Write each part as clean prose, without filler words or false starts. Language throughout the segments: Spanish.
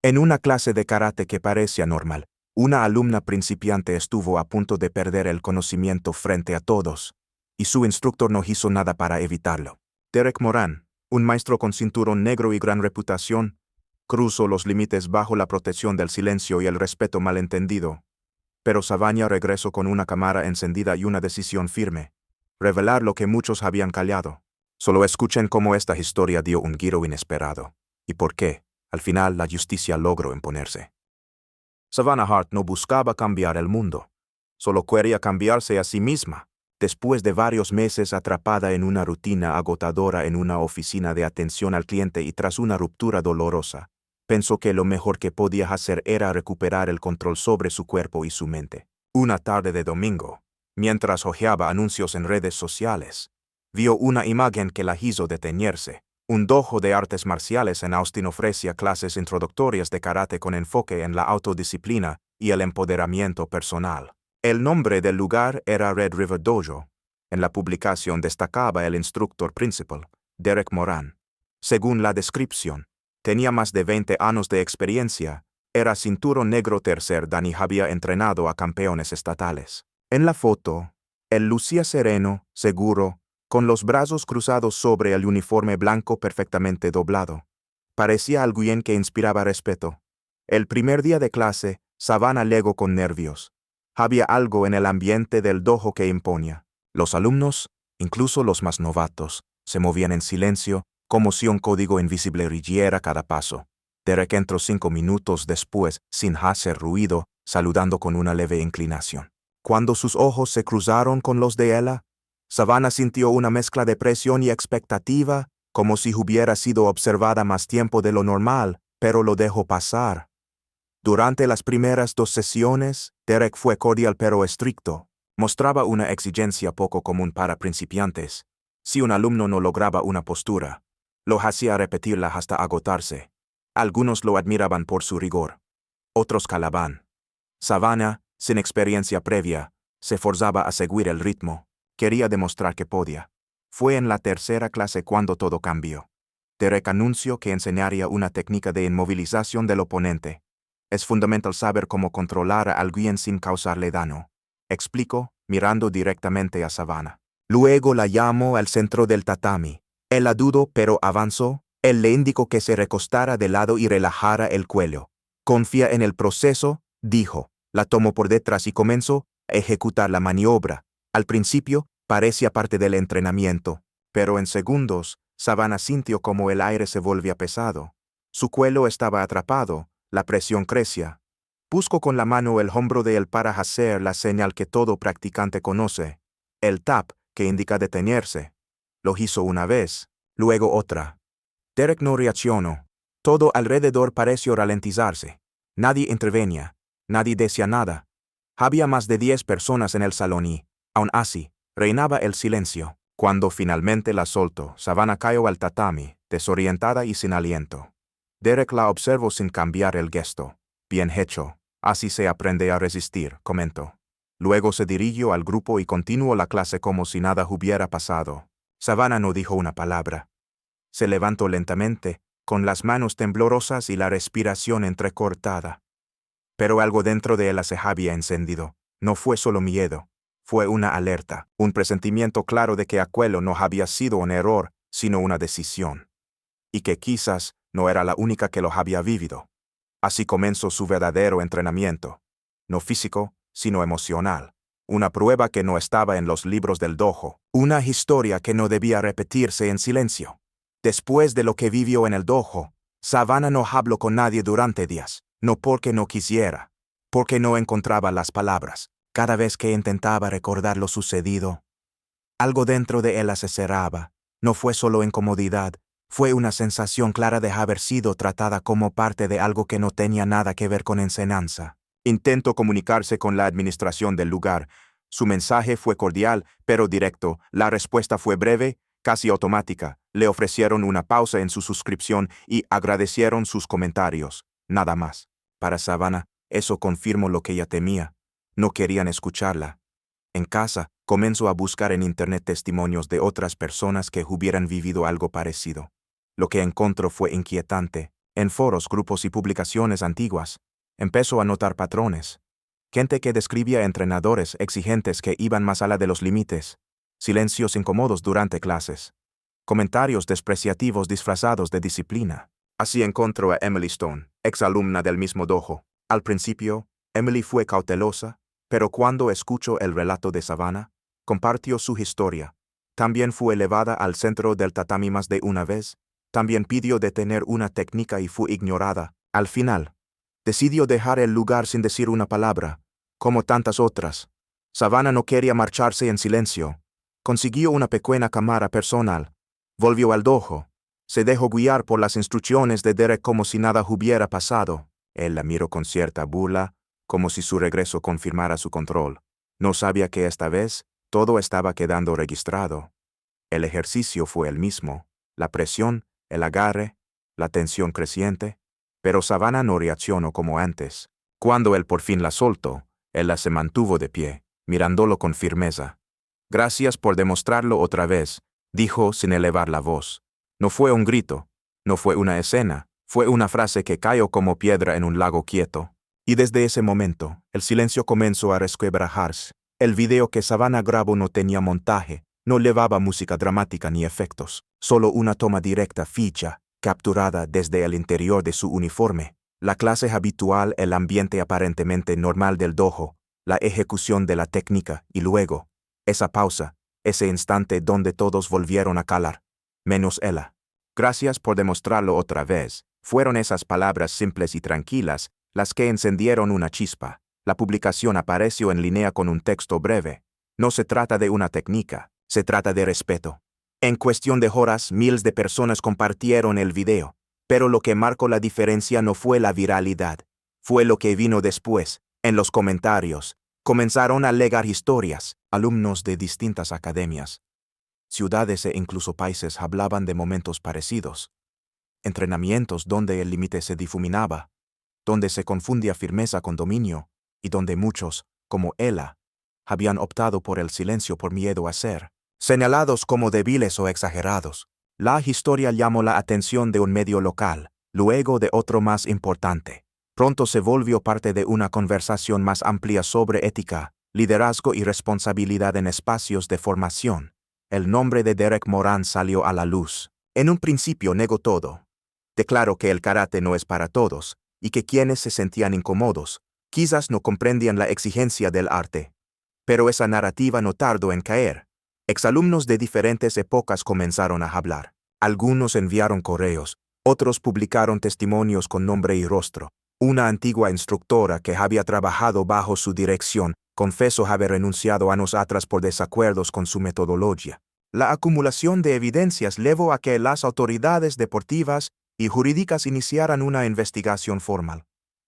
En una clase de karate que parecía normal, una alumna principiante estuvo a punto de perder el conocimiento frente a todos, y su instructor no hizo nada para evitarlo. Derek Moran, un maestro con cinturón negro y gran reputación, cruzó los límites bajo la protección del silencio y el respeto malentendido. Pero Savannah regresó con una cámara encendida y una decisión firme: revelar lo que muchos habían callado. Solo escuchen cómo esta historia dio un giro inesperado, y por qué, al final, la justicia logró imponerse. Savannah Hart no buscaba cambiar el mundo, solo quería cambiarse a sí misma. Después de varios meses atrapada en una rutina agotadora en una oficina de atención al cliente y tras una ruptura dolorosa, pensó que lo mejor que podía hacer era recuperar el control sobre su cuerpo y su mente. Una tarde de domingo, mientras hojeaba anuncios en redes sociales, vio una imagen que la hizo detenerse. Un dojo de artes marciales en Austin ofrecía clases introductorias de karate con enfoque en la autodisciplina y el empoderamiento personal. El nombre del lugar era Red River Dojo. En la publicación destacaba el instructor principal, Derek Moran. Según la descripción, tenía más de 20 años de experiencia, era cinturón negro tercer dan y había entrenado a campeones estatales. En la foto, él lucía sereno, seguro, con los brazos cruzados sobre el uniforme blanco perfectamente doblado. Parecía alguien que inspiraba respeto. El primer día de clase, Savannah llegó con nervios. Había algo en el ambiente del dojo que imponía. Los alumnos, incluso los más novatos, se movían en silencio, como si un código invisible rigiera cada paso. Derek entró 5 minutos después, sin hacer ruido, saludando con una leve inclinación. Cuando sus ojos se cruzaron con los de ella, Savannah sintió una mezcla de presión y expectativa, como si hubiera sido observada más tiempo de lo normal, pero lo dejó pasar. Durante las primeras 2 sesiones, Derek fue cordial pero estricto. Mostraba una exigencia poco común para principiantes. Si un alumno no lograba una postura, lo hacía repetirla hasta agotarse. Algunos lo admiraban por su rigor. Otros calaban. Savannah, sin experiencia previa, se forzaba a seguir el ritmo. Quería demostrar que podía. Fue en la tercera clase cuando todo cambió. Derek anunció que enseñaría una técnica de inmovilización del oponente. Es fundamental saber cómo controlar a alguien sin causarle daño, explicó, mirando directamente a Savannah. Luego la llamó al centro del tatami. Él la dudó pero avanzó. Él le indicó que se recostara de lado y relajara el cuello. Confía en el proceso, dijo. La tomó por detrás y comenzó a ejecutar la maniobra. Al principio, parecía parte del entrenamiento, pero en segundos, Savannah sintió como el aire se volvía pesado. Su cuello estaba atrapado, la presión crecía. Buscó con la mano el hombro de él para hacer la señal que todo practicante conoce, el tap, que indica detenerse. Lo hizo una vez, luego otra. Derek no reaccionó. Todo alrededor pareció ralentizarse. Nadie intervenía. Nadie decía nada. Había más de 10 personas en el salón y, aun así, reinaba el silencio. Cuando finalmente la soltó, Savannah cayó al tatami, desorientada y sin aliento. Derek la observó sin cambiar el gesto. Bien hecho. Así se aprende a resistir, comentó. Luego se dirigió al grupo y continuó la clase como si nada hubiera pasado. Savannah no dijo una palabra. Se levantó lentamente, con las manos temblorosas y la respiración entrecortada. Pero algo dentro de ella se había encendido. No fue solo miedo. Fue una alerta, un presentimiento claro de que aquello no había sido un error, sino una decisión. Y que quizás no era la única que lo había vivido. Así comenzó su verdadero entrenamiento. No físico, sino emocional. Una prueba que no estaba en los libros del dojo. Una historia que no debía repetirse en silencio. Después de lo que vivió en el dojo, Savannah no habló con nadie durante días. No porque no quisiera, porque no encontraba las palabras. Cada vez que intentaba recordar lo sucedido, algo dentro de ella se cerraba. No fue solo incomodidad, fue una sensación clara de haber sido tratada como parte de algo que no tenía nada que ver con enseñanza. Intentó comunicarse con la administración del lugar. Su mensaje fue cordial, pero directo. La respuesta fue breve, casi automática. Le ofrecieron una pausa en su suscripción y agradecieron sus comentarios. Nada más. Para Savannah, eso confirmó lo que ella temía. No querían escucharla. En casa, comenzó a buscar en internet testimonios de otras personas que hubieran vivido algo parecido. Lo que encontró fue inquietante. En foros, grupos y publicaciones antiguas, empezó a notar patrones. Gente que describía entrenadores exigentes que iban más allá de los límites, silencios incómodos durante clases, comentarios despreciativos disfrazados de disciplina. Así encontró a Emily Stone, exalumna del mismo dojo. Al principio, Emily fue cautelosa, pero cuando escuchó el relato de Savannah, compartió su historia. También fue elevada al centro del tatami más de una vez. También pidió detener una técnica y fue ignorada. Al final, decidió dejar el lugar sin decir una palabra, como tantas otras. Savannah no quería marcharse en silencio. Consiguió una pequeña cámara personal. Volvió al dojo. Se dejó guiar por las instrucciones de Derek como si nada hubiera pasado. Él la miró con cierta burla, como si su regreso confirmara su control. No sabía que esta vez todo estaba quedando registrado. El ejercicio fue el mismo, la presión, el agarre, la tensión creciente, pero Savannah no reaccionó como antes. Cuando él por fin la soltó, ella se mantuvo de pie, mirándolo con firmeza. «Gracias por demostrarlo otra vez», dijo sin elevar la voz. No fue un grito, no fue una escena, fue una frase que cayó como piedra en un lago quieto. Y desde ese momento, el silencio comenzó a resquebrajarse. El video que Savannah grabó no tenía montaje, no llevaba música dramática ni efectos, solo una toma directa fija, capturada desde el interior de su uniforme. La clase habitual, el ambiente aparentemente normal del dojo, la ejecución de la técnica y luego, esa pausa, ese instante donde todos volvieron a calar, menos ella. «Gracias por demostrarlo otra vez», fueron esas palabras simples y tranquilas las que encendieron una chispa. La publicación apareció en línea con un texto breve. No se trata de una técnica, se trata de respeto. En cuestión de horas, miles de personas compartieron el video, pero lo que marcó la diferencia no fue la viralidad, fue lo que vino después. En los comentarios, comenzaron a legar historias. Alumnos de distintas academias, ciudades e incluso países hablaban de momentos parecidos. Entrenamientos donde el límite se difuminaba, donde se confundía firmeza con dominio, y donde muchos, como ella, habían optado por el silencio por miedo a ser señalados como débiles o exagerados. La historia llamó la atención de un medio local, luego de otro más importante. Pronto se volvió parte de una conversación más amplia sobre ética, liderazgo y responsabilidad en espacios de formación. El nombre de Derek Moran salió a la luz. En un principio negó todo. Declaró que el karate no es para todos, y que quienes se sentían incómodos, quizás no comprendían la exigencia del arte. Pero esa narrativa no tardó en caer. Exalumnos de diferentes épocas comenzaron a hablar. Algunos enviaron correos, otros publicaron testimonios con nombre y rostro. Una antigua instructora que había trabajado bajo su dirección confesó haber renunciado años atrás por desacuerdos con su metodología. La acumulación de evidencias llevó a que las autoridades deportivas y jurídicas iniciaran una investigación formal.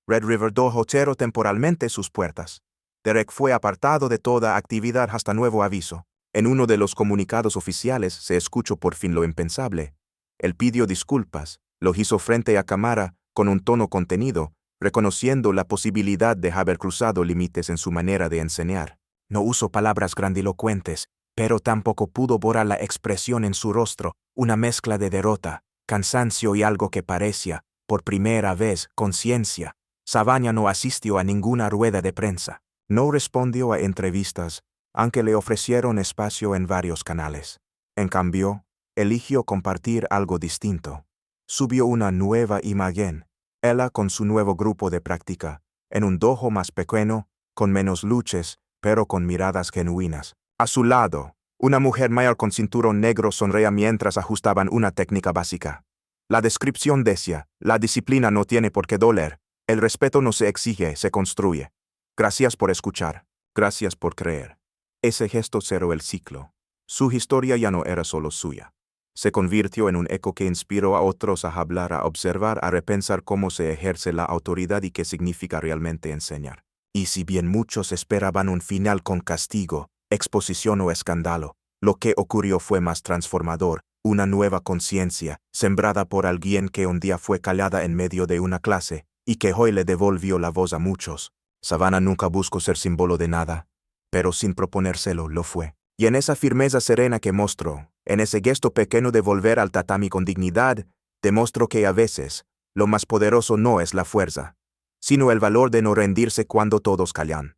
Red River Dojo cerró temporalmente sus puertas. Derek fue apartado de toda actividad hasta nuevo aviso. En uno de los comunicados oficiales se escuchó por fin lo impensable. Él pidió disculpas, lo hizo frente a cámara, con un tono contenido, reconociendo la posibilidad de haber cruzado límites en su manera de enseñar. No usó palabras grandilocuentes, pero tampoco pudo borrar la expresión en su rostro, una mezcla de derrota, cansancio y algo que parecía, por primera vez, conciencia. Savannah no asistió a ninguna rueda de prensa. No respondió a entrevistas, aunque le ofrecieron espacio en varios canales. En cambio, eligió compartir algo distinto. Subió una nueva imagen, ella con su nuevo grupo de práctica, en un dojo más pequeño, con menos luces, pero con miradas genuinas. A su lado, una mujer mayor con cinturón negro sonreía mientras ajustaban una técnica básica. La descripción decía: la disciplina no tiene por qué doler, el respeto no se exige, se construye. Gracias por escuchar, gracias por creer. Ese gesto cerró el ciclo. Su historia ya no era solo suya. Se convirtió en un eco que inspiró a otros a hablar, a observar, a repensar cómo se ejerce la autoridad y qué significa realmente enseñar. Y si bien muchos esperaban un final con castigo, exposición o escándalo, lo que ocurrió fue más transformador, una nueva conciencia, sembrada por alguien que un día fue callada en medio de una clase, y que hoy le devolvió la voz a muchos. Savannah nunca buscó ser símbolo de nada, pero sin proponérselo lo fue. Y en esa firmeza serena que mostró, en ese gesto pequeño de volver al tatami con dignidad, demostró que a veces, Lo más poderoso no es la fuerza, sino el valor de no rendirse cuando todos callan.